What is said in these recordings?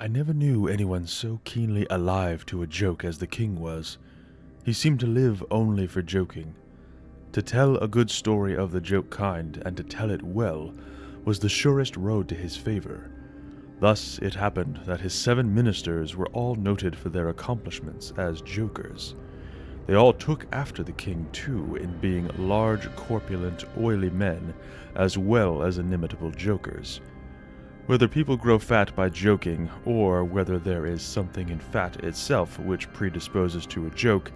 I never knew anyone so keenly alive to a joke as the king was. He seemed to live only for joking. To tell a good story of the joke kind, and to tell it well, was the surest road to his favor. Thus it happened that his 7 ministers were all noted for their accomplishments as jokers. They all took after the king, too, in being large, corpulent, oily men, as well as inimitable jokers. Whether people grow fat by joking, or whether there is something in fat itself which predisposes to a joke,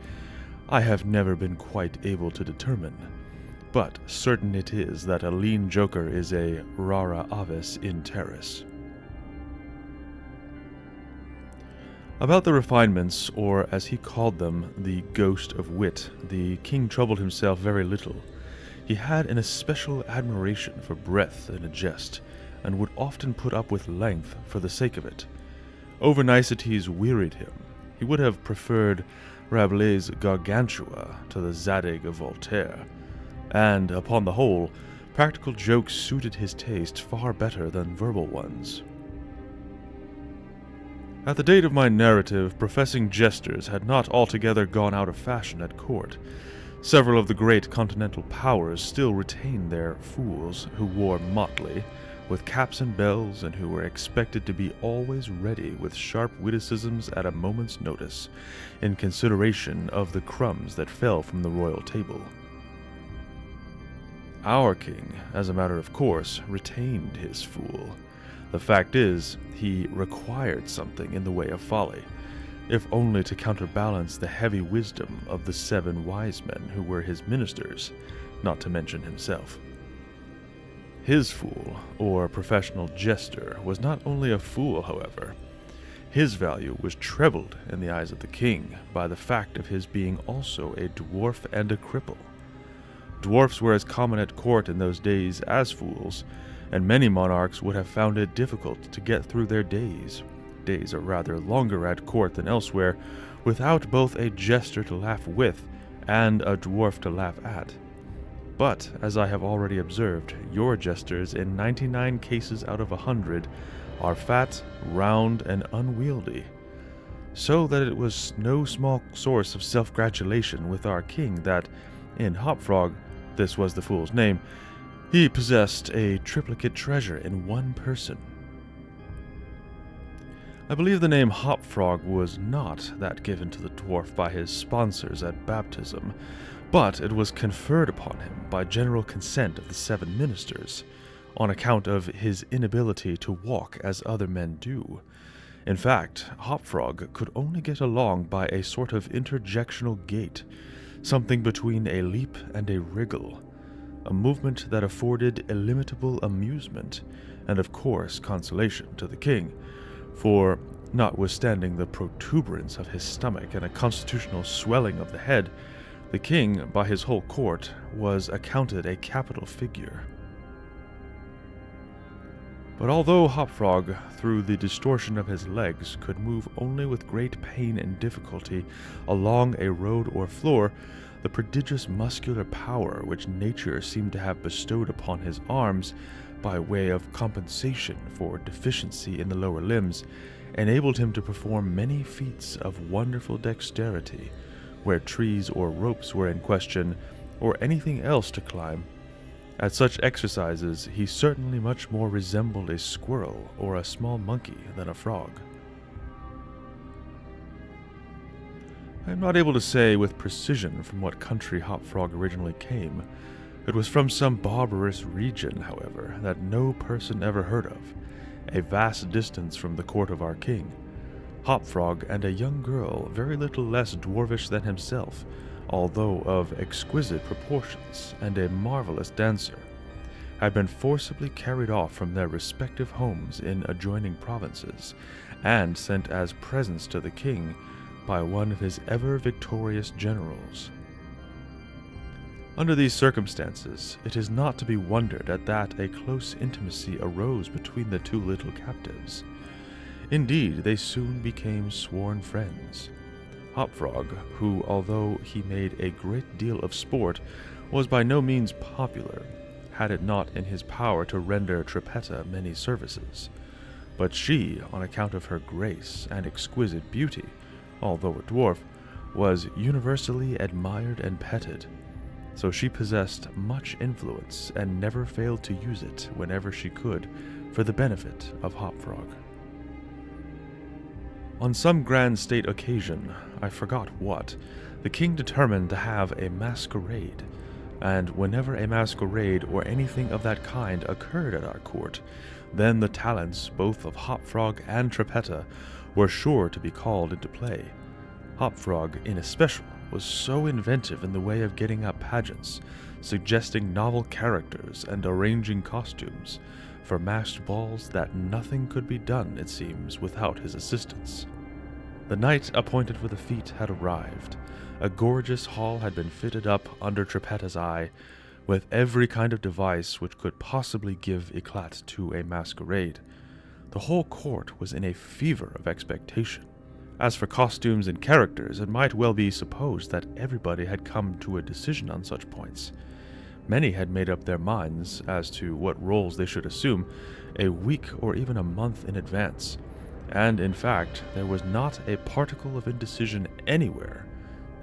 I have never been quite able to determine. But certain it is that a lean joker is a rara avis in terris. About the refinements, or as he called them, the ghost of wit, the king troubled himself very little. He had an especial admiration for breadth in a jest, and would often put up with length for the sake of it. Over-niceties wearied him. He would have preferred Rabelais' Gargantua to the Zadig of Voltaire, and, upon the whole, practical jokes suited his taste far better than verbal ones. At the date of my narrative, professing jesters had not altogether gone out of fashion at court. Several of the great continental powers still retained their fools, who wore motley, with caps and bells, and who were expected to be always ready with sharp witticisms at a moment's notice, in consideration of the crumbs that fell from the royal table. Our king, as a matter of course, retained his fool. The fact is, he required something in the way of folly, if only to counterbalance the heavy wisdom of the 7 wise men who were his ministers, not to mention himself. His fool, or professional jester, was not only a fool, however. His value was trebled in the eyes of the king by the fact of his being also a dwarf and a cripple. Dwarfs were as common at court in those days as fools, and many monarchs would have found it difficult to get through their days are rather longer at court than elsewhere, without both a jester to laugh with and a dwarf to laugh at. But, as I have already observed, your jesters, in 99 cases out of 100, are fat, round, and unwieldy. So that it was no small source of self-gratulation with our king that, in Hopfrog, this was the fool's name, he possessed a triplicate treasure in one person. I believe the name Hopfrog was not that given to the dwarf by his sponsors at baptism, but it was conferred upon him by general consent of the 7 ministers, on account of his inability to walk as other men do. In fact, Hopfrog could only get along by a sort of interjectional gait, something between a leap and a wriggle, a movement that afforded illimitable amusement, and of course consolation to the king, for, notwithstanding the protuberance of his stomach and a constitutional swelling of the head, the king, by his whole court, was accounted a capital figure. But although Hopfrog, through the distortion of his legs, could move only with great pain and difficulty along a road or floor, the prodigious muscular power which nature seemed to have bestowed upon his arms, by way of compensation for deficiency in the lower limbs, enabled him to perform many feats of wonderful dexterity, where trees or ropes were in question, or anything else to climb. At such exercises he certainly much more resembled a squirrel or a small monkey than a frog. I am not able to say with precision from what country Hopfrog originally came. It was from some barbarous region, however, that no person ever heard of, a vast distance from the court of our king. Hopfrog and a young girl, very little less dwarfish than himself, although of exquisite proportions and a marvelous dancer, had been forcibly carried off from their respective homes in adjoining provinces, and sent as presents to the king by one of his ever-victorious generals. Under these circumstances, it is not to be wondered at that a close intimacy arose between the 2 little captives. Indeed, they soon became sworn friends. Hopfrog, who, although he made a great deal of sport, was by no means popular, had it not in his power to render Trippetta many services, but she, on account of her grace and exquisite beauty, although a dwarf, was universally admired and petted. So she possessed much influence and never failed to use it whenever she could for the benefit of Hopfrog. On some grand state occasion, I forgot what, the king determined to have a masquerade, and whenever a masquerade or anything of that kind occurred at our court, then the talents both of Hopfrog and Trippetta were sure to be called into play. Hopfrog, in especial, was so inventive in the way of getting up pageants, suggesting novel characters and arranging costumes for masked balls that nothing could be done, it seems, without his assistance. The night appointed for the feat had arrived. A gorgeous hall had been fitted up under Trippetta's eye, with every kind of device which could possibly give eclat to a masquerade. The whole court was in a fever of expectation. As for costumes and characters, it might well be supposed that everybody had come to a decision on such points. Many had made up their minds as to what roles they should assume a week or even a month in advance, and in fact there was not a particle of indecision anywhere,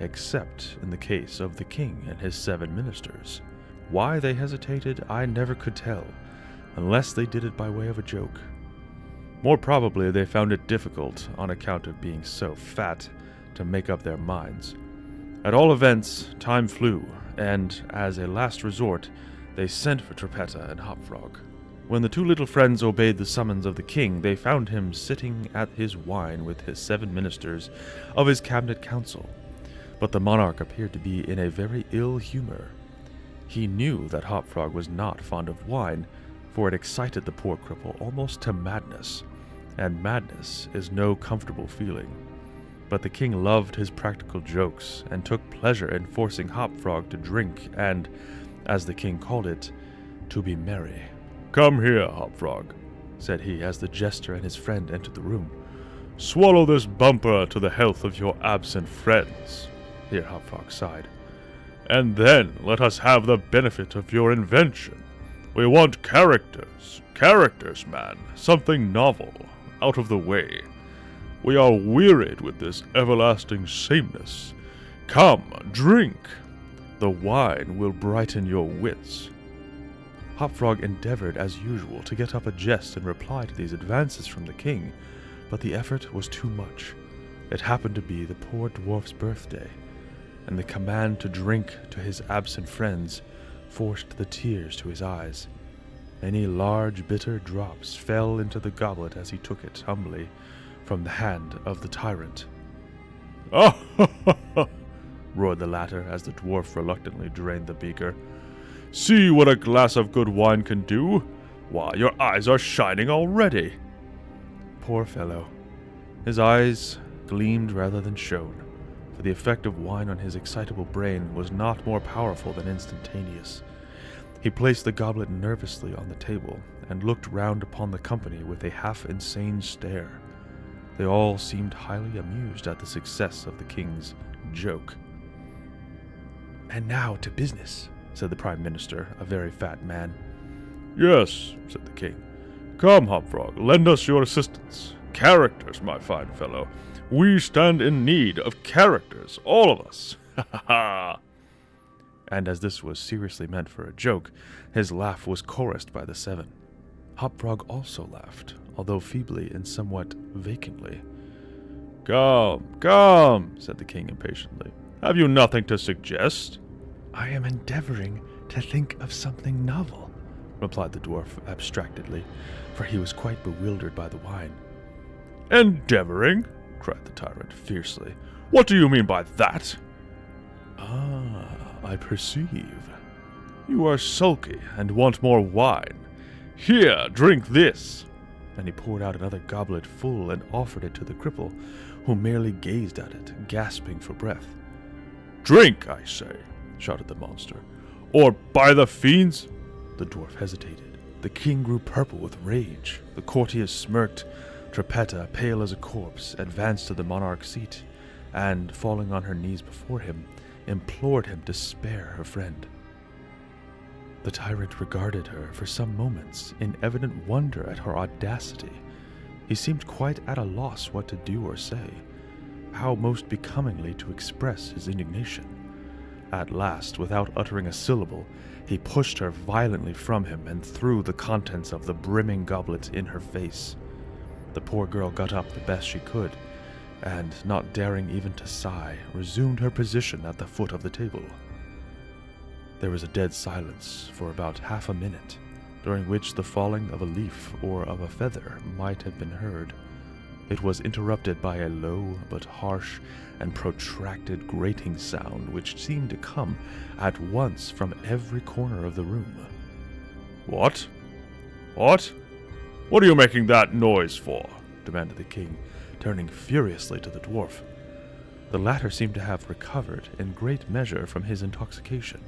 except in the case of the king and his 7 ministers. Why they hesitated I never could tell, unless they did it by way of a joke. More probably they found it difficult, on account of being so fat, to make up their minds. At all events, time flew, and, as a last resort, they sent for Trippetta and Hopfrog. When the 2 little friends obeyed the summons of the king, they found him sitting at his wine with his 7 ministers of his cabinet council. But the monarch appeared to be in a very ill humor. He knew that Hopfrog was not fond of wine, for it excited the poor cripple almost to madness, and madness is no comfortable feeling. But the king loved his practical jokes, and took pleasure in forcing Hopfrog to drink and, as the king called it, to be merry. "Come here, Hopfrog," said he as the jester and his friend entered the room. "Swallow this bumper to the health of your absent friends." Here Hopfrog sighed. "And then let us have the benefit of your invention. We want characters. Characters, man. Something novel. Out of the way. We are wearied with this everlasting sameness. Come, drink. The wine will brighten your wits." Hopfrog endeavored, as usual, to get up a jest in reply to these advances from the king, but the effort was too much. It happened to be the poor dwarf's birthday, and the command to drink to his absent friends forced the tears to his eyes. Many large bitter drops fell into the goblet as he took it humbly from the hand of the tyrant. "Ah, ha, ha, ha," roared the latter as the dwarf reluctantly drained the beaker. "See what a glass of good wine can do. Why, your eyes are shining already." Poor fellow. His eyes gleamed rather than shone, for the effect of wine on his excitable brain was not more powerful than instantaneous. He placed the goblet nervously on the table, and looked round upon the company with a half-insane stare. They all seemed highly amused at the success of the king's joke. "And now to business," said the Prime Minister, a very fat man. "Yes," said the king. "Come, Hopfrog, lend us your assistance. Characters, my fine fellow. We stand in need of characters, all of us. Ha ha ha!" And as this was seriously meant for a joke, his laugh was chorused by the 7. Hopfrog also laughed, although feebly and somewhat vacantly. "Come, come," said the king impatiently. "Have you nothing to suggest?" "I am endeavoring to think of something novel," replied the dwarf abstractedly, for he was quite bewildered by the wine. "Endeavoring?" cried the tyrant fiercely. "What do you mean by that?" "Ah, I perceive. You are sulky and want more wine. Here, drink this." And he poured out another goblet full and offered it to the cripple, who merely gazed at it, gasping for breath. "Drink, I say," shouted the monster, "or by the fiends—" The dwarf hesitated. The king grew purple with rage. The courtiers smirked. Trippetta, pale as a corpse, advanced to the monarch's seat, and, falling on her knees before him, implored him to spare her friend. The tyrant regarded her for some moments in evident wonder at her audacity, He seemed quite at a loss what to do or say, how most becomingly to express his indignation. At last, without uttering a syllable, he pushed her violently from him and threw the contents of the brimming goblet in her face. The poor girl got up the best she could, and, not daring even to sigh, resumed her position at the foot of the table. There was a dead silence for about half a minute, during which the falling of a leaf or of a feather might have been heard. It was interrupted by a low but harsh and protracted grating sound which seemed to come at once from every corner of the room. "What? What? What are you making that noise for?" demanded the king, turning furiously to the dwarf. The latter seemed to have recovered in great measure from his intoxication,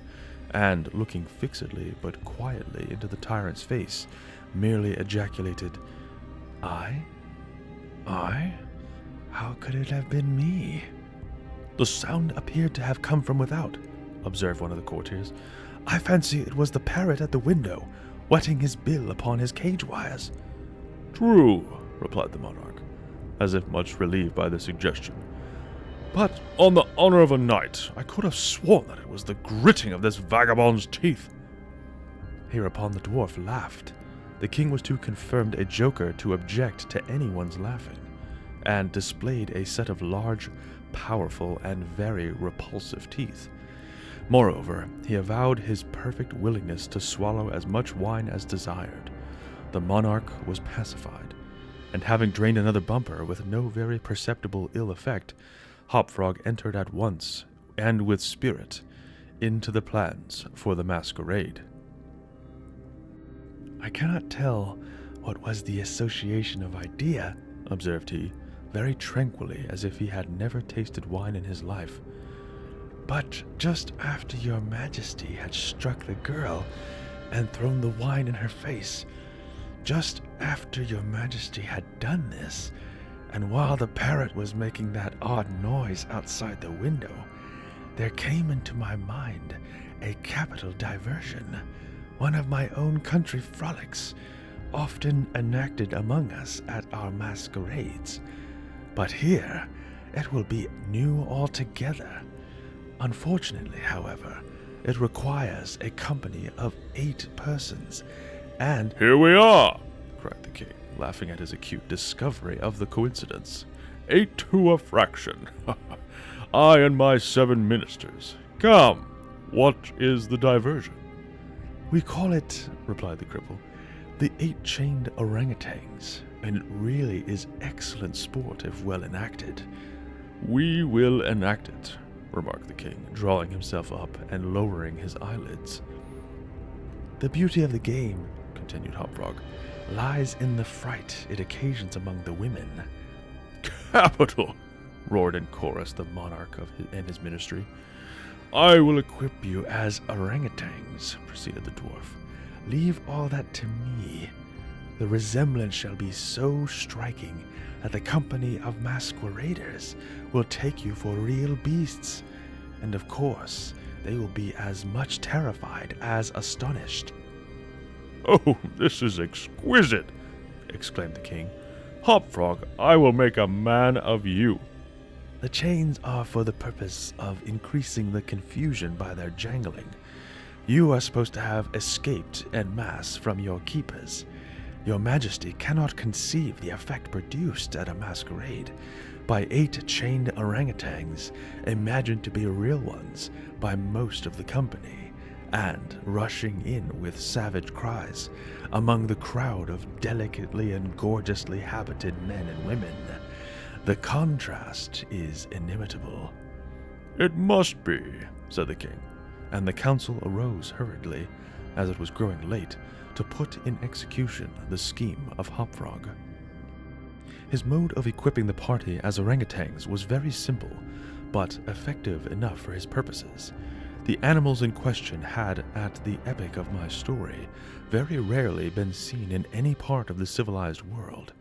and, looking fixedly but quietly into the tyrant's face, merely ejaculated, "I? I? How could it have been me?" "The sound appeared to have come from without," observed one of the courtiers. "I fancy it was the parrot at the window, whetting his bill upon his cage wires." "True," replied the monarch, as if much relieved by the suggestion. "But, on the honor of a knight, I could have sworn that it was the gritting of this vagabond's teeth." Hereupon the dwarf laughed. The king was too confirmed a joker to object to anyone's laughing, and displayed a set of large, powerful, and very repulsive teeth. Moreover, he avowed his perfect willingness to swallow as much wine as desired. The monarch was pacified, and having drained another bumper with no very perceptible ill effect, Hopfrog entered at once, and with spirit, into the plans for the masquerade. "I cannot tell what was the association of idea," observed he, very tranquilly, as if he had never tasted wine in his life. "But just after your majesty had struck the girl and thrown the wine in her face, just after your majesty had done this, and while the parrot was making that odd noise outside the window, there came into my mind a capital diversion, one of my own country frolics, often enacted among us at our masquerades. But here it will be new altogether. Unfortunately, however, it requires a company of 8 persons, and—" "Here we are!" cried the king, laughing at his acute discovery of the coincidence. 8 to a fraction. I and my 7 ministers. Come, what is the diversion?" "We call it," replied the cripple, "the 8-chained ourang-outangs, and it really is excellent sport if well enacted." "We will enact it," remarked the king, drawing himself up and lowering his eyelids. "The beauty of the game," continued Hopfrog, "lies in the fright it occasions among the women." "Capital!" roared in chorus the monarch and his ministry. "I will equip you as ourang-outangs," proceeded the dwarf. "Leave all that to me. The resemblance shall be so striking that the company of masqueraders will take you for real beasts, and of course they will be as much terrified as astonished." "Oh, this is exquisite!" exclaimed the king. "Hopfrog, I will make a man of you." "The chains are for the purpose of increasing the confusion by their jangling. You are supposed to have escaped en masse from your keepers. Your majesty cannot conceive the effect produced at a masquerade by 8 chained ourang-outangs, imagined to be real ones by most of the company, and rushing in with savage cries among the crowd of delicately and gorgeously habited men and women. The contrast is inimitable." "It must be," said the king, and the council arose hurriedly, as it was growing late, to put in execution the scheme of Hopfrog. His mode of equipping the party as ourang-outangs was very simple, but effective enough for his purposes. The animals in question had, at the epoch of my story, very rarely been seen in any part of the civilized world,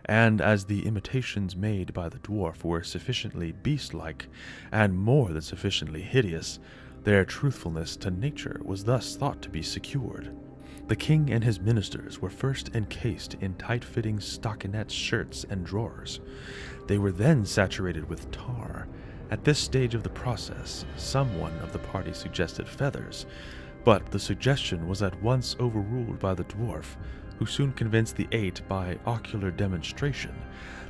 and as the imitations made by the dwarf were sufficiently beast-like, and more than sufficiently hideous, their truthfulness to nature was thus thought to be secured. The king and his ministers were first encased in tight-fitting stockinette shirts and drawers. They were then saturated with tar. At this stage of the process, someone of the party suggested feathers, but the suggestion was at once overruled by the dwarf, who soon convinced the 8 by ocular demonstration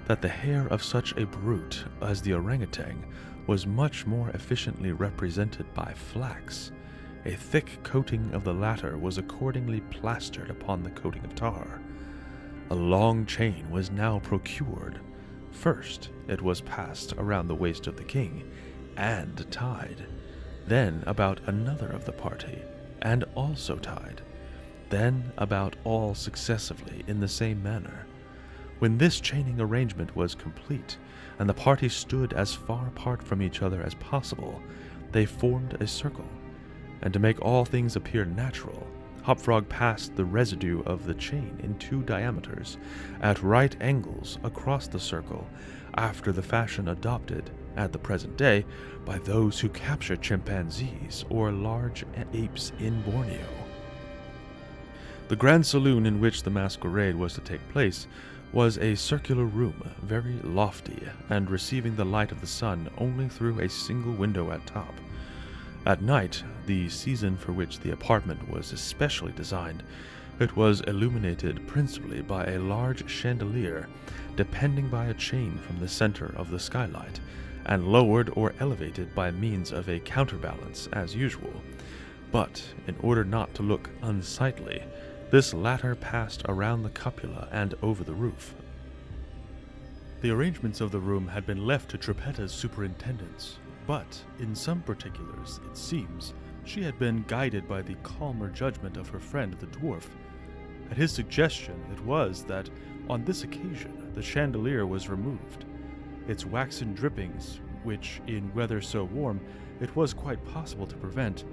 that the hair of such a brute as the orangutan was much more efficiently represented by flax. A thick coating of the latter was accordingly plastered upon the coating of tar. A long chain was now procured. First, it was passed around the waist of the king, and tied. Then about another of the party, and also tied. Then about all successively in the same manner. When this chaining arrangement was complete, and the party stood as far apart from each other as possible, they formed a circle. And to make all things appear natural, Hopfrog passed the residue of the chain in 2 diameters, at right angles across the circle, after the fashion adopted, at the present day, by those who capture chimpanzees or large apes in Borneo. The grand saloon in which the masquerade was to take place was a circular room, very lofty, and receiving the light of the sun only through a single window at top. At night, the season for which the apartment was especially designed, it was illuminated principally by a large chandelier, depending by a chain from the center of the skylight, and lowered or elevated by means of a counterbalance as usual. But, in order not to look unsightly, this latter passed around the cupola and over the roof. The arrangements of the room had been left to Trippetta's superintendence, but in some particulars, it seems, she had been guided by the calmer judgment of her friend the dwarf. At his suggestion, it was that, on this occasion, the chandelier was removed. Its waxen drippings, which, in weather so warm, it was quite possible to prevent,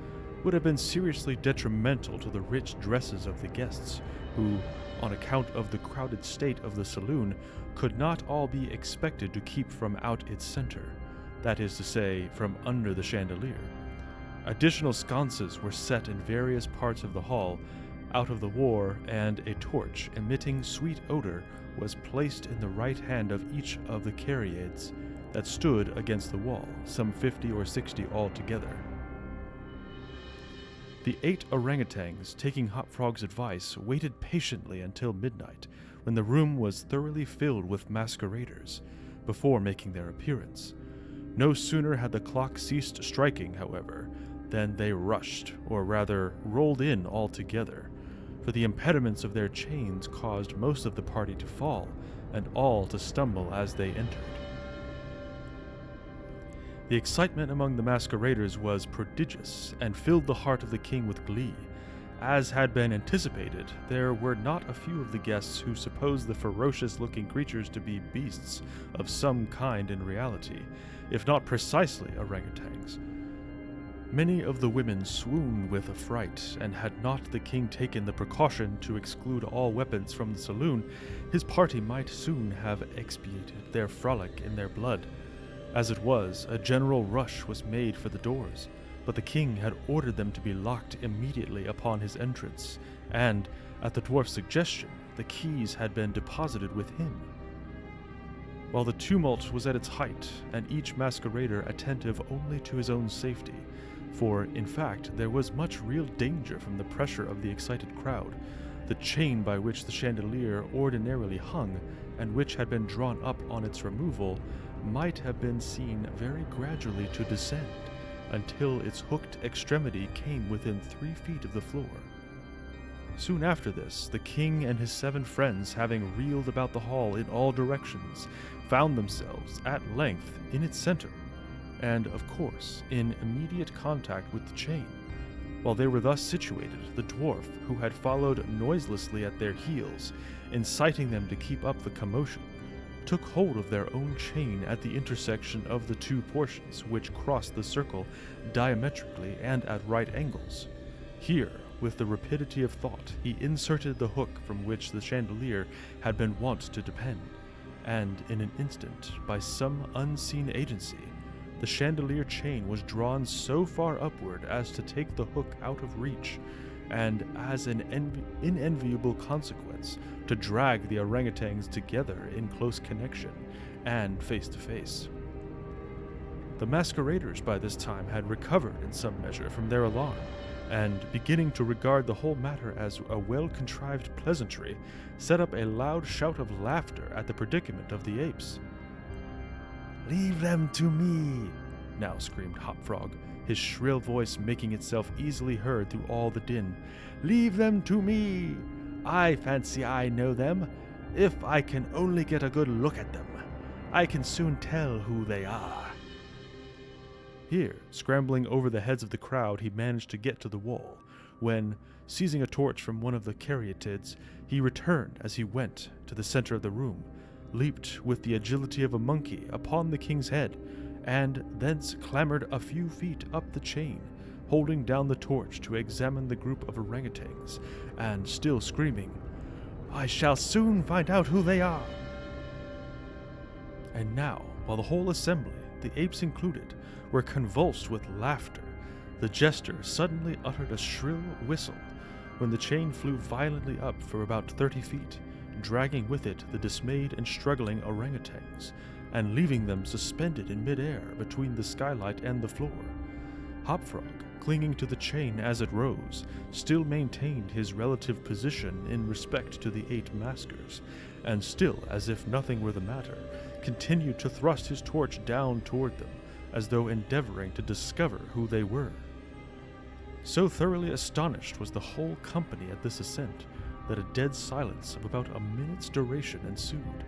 would have been seriously detrimental to the rich dresses of the guests, who, on account of the crowded state of the saloon, could not all be expected to keep from out its center, that is to say, from under the chandelier. Additional sconces were set in various parts of the hall, out of the war, and a torch emitting sweet odor was placed in the right hand of each of the caryatides that stood against the wall, some 50 or 60 altogether. The 8 orangutans, taking Hopfrog's advice, waited patiently until midnight, when the room was thoroughly filled with masqueraders, before making their appearance. No sooner had the clock ceased striking, however, than they rushed, or rather rolled in altogether, for the impediments of their chains caused most of the party to fall, and all to stumble as they entered. The excitement among the masqueraders was prodigious, and filled the heart of the king with glee. As had been anticipated, there were not a few of the guests who supposed the ferocious-looking creatures to be beasts of some kind in reality, if not precisely orangutans. Many of the women swooned with affright, and had not the king taken the precaution to exclude all weapons from the saloon, his party might soon have expiated their frolic in their blood. As it was, a general rush was made for the doors, but the king had ordered them to be locked immediately upon his entrance, and, at the dwarf's suggestion, the keys had been deposited with him. While the tumult was at its height, and each masquerader attentive only to his own safety, for, in fact, there was much real danger from the pressure of the excited crowd, the chain by which the chandelier ordinarily hung, and which had been drawn up on its removal, might have been seen very gradually to descend, until its hooked extremity came within 3 feet of the floor. Soon after this, the king and his 7 friends, having reeled about the hall in all directions, found themselves, at length, in its center, and, of course, in immediate contact with the chain. While they were thus situated, the dwarf, who had followed noiselessly at their heels, inciting them to keep up the commotion, took hold of their own chain at the intersection of the 2 portions which crossed the circle diametrically and at right angles. Here, with the rapidity of thought, he inserted the hook from which the chandelier had been wont to depend, and in an instant, by some unseen agency, the chandelier chain was drawn so far upward as to take the hook out of reach, and as an inenviable consequence, to drag the orangutans together in close connection and face to face. The masqueraders by this time had recovered in some measure from their alarm, and beginning to regard the whole matter as a well-contrived pleasantry, set up a loud shout of laughter at the predicament of the apes. "Leave them to me!" now screamed Hopfrog, his shrill voice making itself easily heard through all the din. "Leave them to me! I fancy I know them. If I can only get a good look at them, I can soon tell who they are." Here, scrambling over the heads of the crowd, he managed to get to the wall, when, seizing a torch from one of the caryatids, he returned as he went to the center of the room, leaped with the agility of a monkey upon the king's head, and thence clambered a few feet up the chain, holding down the torch to examine the group of orangutans, and still screaming, "I shall soon find out who they are!" And now, while the whole assembly, the apes included, were convulsed with laughter, the jester suddenly uttered a shrill whistle, when the chain flew violently up for about 30 feet, dragging with it the dismayed and struggling orangutans, and leaving them suspended in midair between the skylight and the floor. Hopfrog, clinging to the chain as it rose, still maintained his relative position in respect to the 8 maskers, and still, as if nothing were the matter, continued to thrust his torch down toward them, as though endeavoring to discover who they were. So thoroughly astonished was the whole company at this ascent, that a dead silence of about a minute's duration ensued.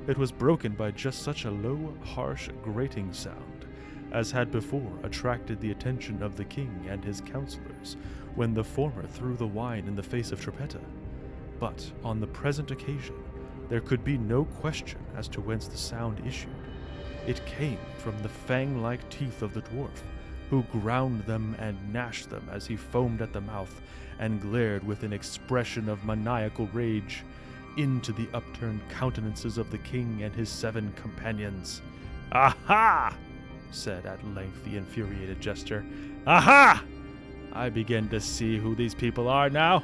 It was broken by just such a low, harsh, grating sound as had before attracted the attention of the king and his counselors, when the former threw the wine in the face of Trippetta. But on the present occasion, there could be no question as to whence the sound issued. It came from the fang-like teeth of the dwarf, who ground them and gnashed them as he foamed at the mouth and glared with an expression of maniacal rage into the upturned countenances of the king and his 7 companions. "Aha!" said at length the infuriated jester. "Aha! I begin to see who these people are now."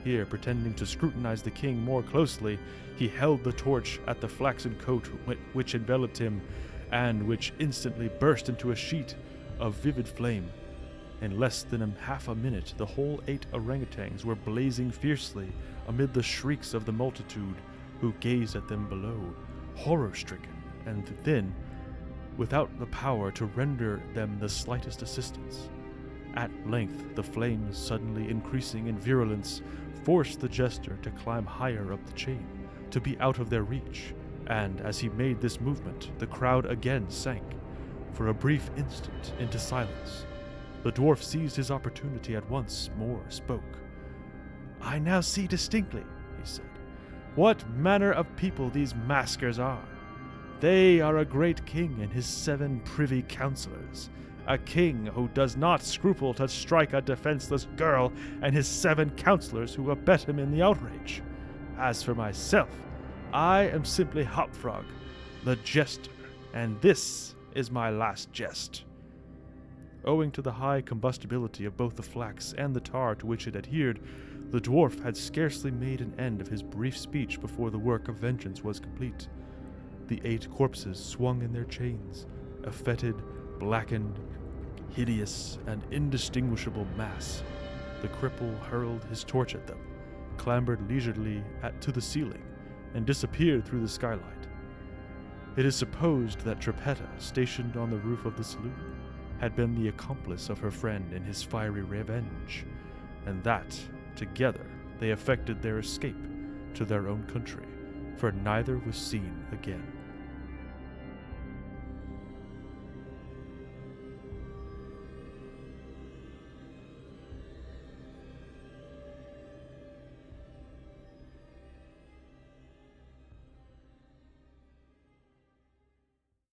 Here, pretending to scrutinize the king more closely, he held the torch at the flaxen coat which enveloped him, and which instantly burst into a sheet of vivid flame. In less than half a minute, the whole 8 orangutans were blazing fiercely amid the shrieks of the multitude, who gazed at them below, horror-stricken, and then without the power to render them the slightest assistance. At length, the flames, suddenly increasing in virulence, forced the jester to climb higher up the chain, to be out of their reach, and as he made this movement, the crowd again sank, for a brief instant, into silence. The dwarf seized his opportunity at once more, spoke. "I now see distinctly," he said, "what manner of people these maskers are. They are a great king and his 7 privy councillors, a king who does not scruple to strike a defenseless girl, and his 7 councillors who abet him in the outrage. As for myself, I am simply Hopfrog, the jester, and this is my last jest." Owing to the high combustibility of both the flax and the tar to which it adhered, the dwarf had scarcely made an end of his brief speech before the work of vengeance was complete. The 8 corpses swung in their chains, a fetid, blackened, hideous, and indistinguishable mass. The cripple hurled his torch at them, clambered leisurely to the ceiling, and disappeared through the skylight. It is supposed that Trippetta, stationed on the roof of the saloon, had been the accomplice of her friend in his fiery revenge, and that, together, they effected their escape to their own country, for neither was seen again.